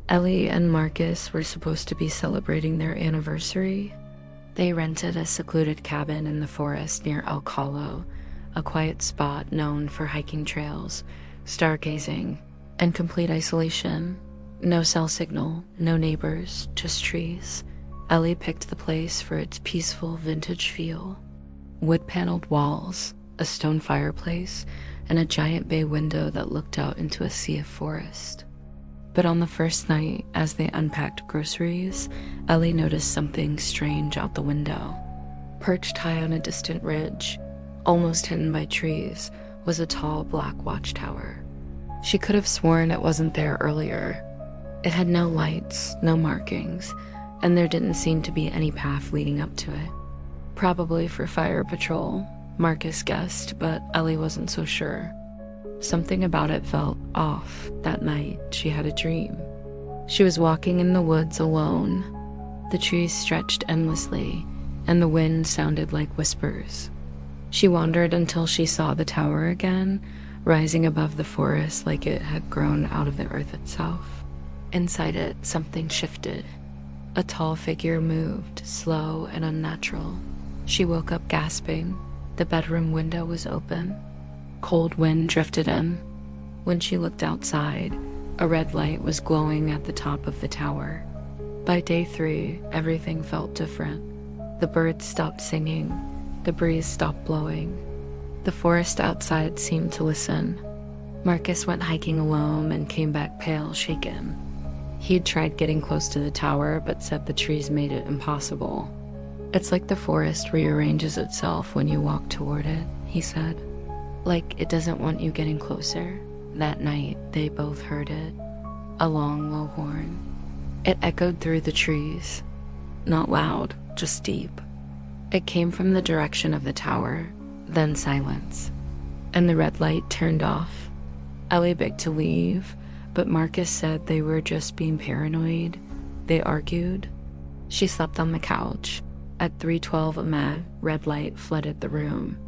Ellie and Marcus were supposed to be celebrating their anniversary. They rented a secluded cabin in the forest near Elk Hollow, a quiet spot known for hiking trails, stargazing, and complete isolation. No cell signal, no neighbors, just trees. Ellie picked the place for its peaceful vintage feel. Wood-paneled walls, a stone fireplace, and a giant bay window that looked out into a sea of forest. But on the first night, as they unpacked groceries, Ellie noticed something strange out the window. Perched high on a distant ridge, almost hidden by trees, was a tall black watchtower. She could have sworn it wasn't there earlier. It had no lights, no markings, and there didn't seem to be any path leading up to it. Probably for fire patrol, Marcus guessed, but Ellie wasn't so sure. Something about it felt off. That night, she had a dream. She was walking in the woods alone. The trees stretched endlessly, and the wind sounded like whispers. She wandered until she saw the tower again, rising above the forest like it had grown out of the earth itself. Inside it, something shifted. A tall figure moved, slow and unnatural. She woke up gasping. The bedroom window was open. Cold wind drifted in. When she looked outside, a red light was glowing at the top of the tower. By day 3, everything felt different. The birds stopped singing. The breeze stopped blowing. The forest outside seemed to listen. Marcus went hiking alone and came back pale, shaken. He'd tried getting close to the tower, but said the trees made it impossible. "It's like the forest rearranges itself when you walk toward it," he said. "Like it doesn't want you getting closer." That night, they both heard it. A long, low horn. It echoed through the trees. Not loud, just deep. It came from the direction of the tower, then silence. And the red light turned off. Ellie begged to leave, but Marcus said they were just being paranoid. They argued. She slept on the couch. At 3:12 a.m., red light flooded the room.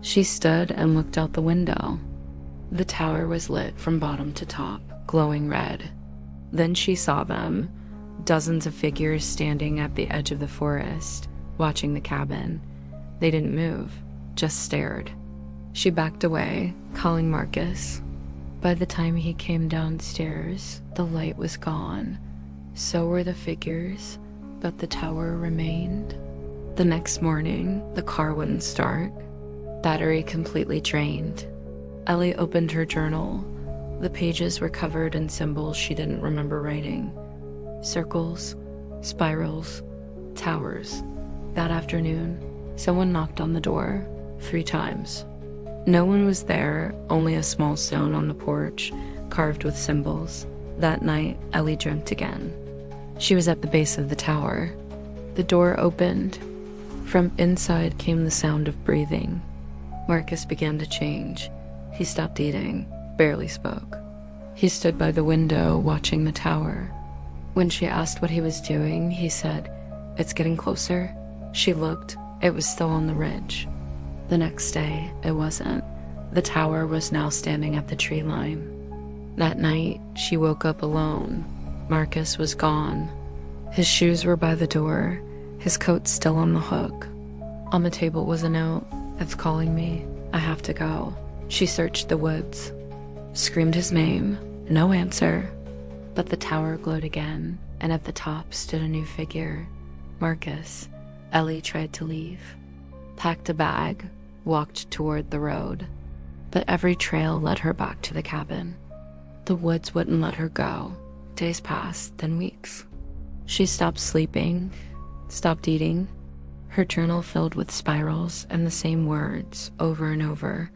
She stood and looked out the window. The tower was lit from bottom to top, glowing red. Then she saw them, dozens of figures standing at the edge of the forest, watching the cabin. They didn't move, just stared. She backed away, calling Marcus. By the time he came downstairs, the light was gone. So were the figures, but the tower remained. The next morning, the car wouldn't start. Battery completely drained. Ellie opened her journal. The pages were covered in symbols she didn't remember writing. Circles, spirals, towers. That afternoon, someone knocked on the door 3 times. No one was there, only a small stone on the porch, carved with symbols. That night, Ellie dreamt again. She was at the base of the tower. The door opened. From inside came the sound of breathing. Marcus began to change. He stopped eating, barely spoke. He stood by the window, watching the tower. When she asked what he was doing, he said, "It's getting closer." She looked. It was still on the ridge. The next day, it wasn't. The tower was now standing at the tree line. That night, she woke up alone. Marcus was gone. His shoes were by the door, his coat still on the hook. On the table was a note. "It's calling me. I have to go." She searched the woods, screamed his name. No answer. But the tower glowed again, and at the top stood a new figure. Marcus. Ellie tried to leave, packed a bag, walked toward the road. But every trail led her back to the cabin. The woods wouldn't let her go. Days passed, then weeks. She stopped sleeping, stopped eating. Her journal filled with spirals and the same words over and over.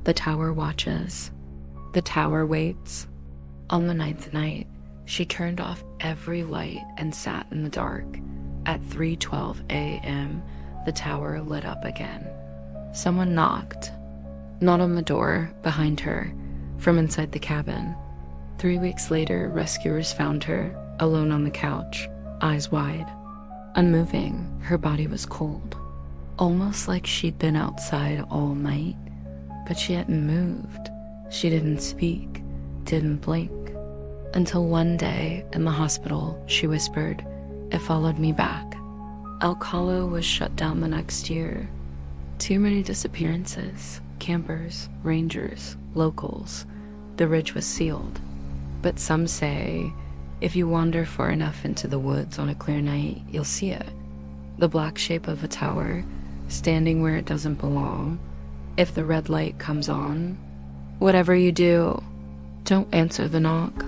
The tower watches. The tower waits. On the 9th night, she turned off every light and sat in the dark. At 3:12 a.m., the tower lit up again. Someone knocked. Not on the door, behind her, from inside the cabin. 3 weeks later, rescuers found her, alone on the couch, eyes wide. Unmoving, her body was cold. Almost like she'd been outside all night, but she hadn't moved. She didn't speak, didn't blink. Until one day in the hospital, she whispered, it followed me back. Elk Hollow was shut down the next year. Too many disappearances, campers, rangers, locals. The ridge was sealed. But some say, if you wander far enough into the woods on a clear night, you'll see it. The black shape of a tower, standing where it doesn't belong. If the red light comes on, whatever you do, don't answer the knock.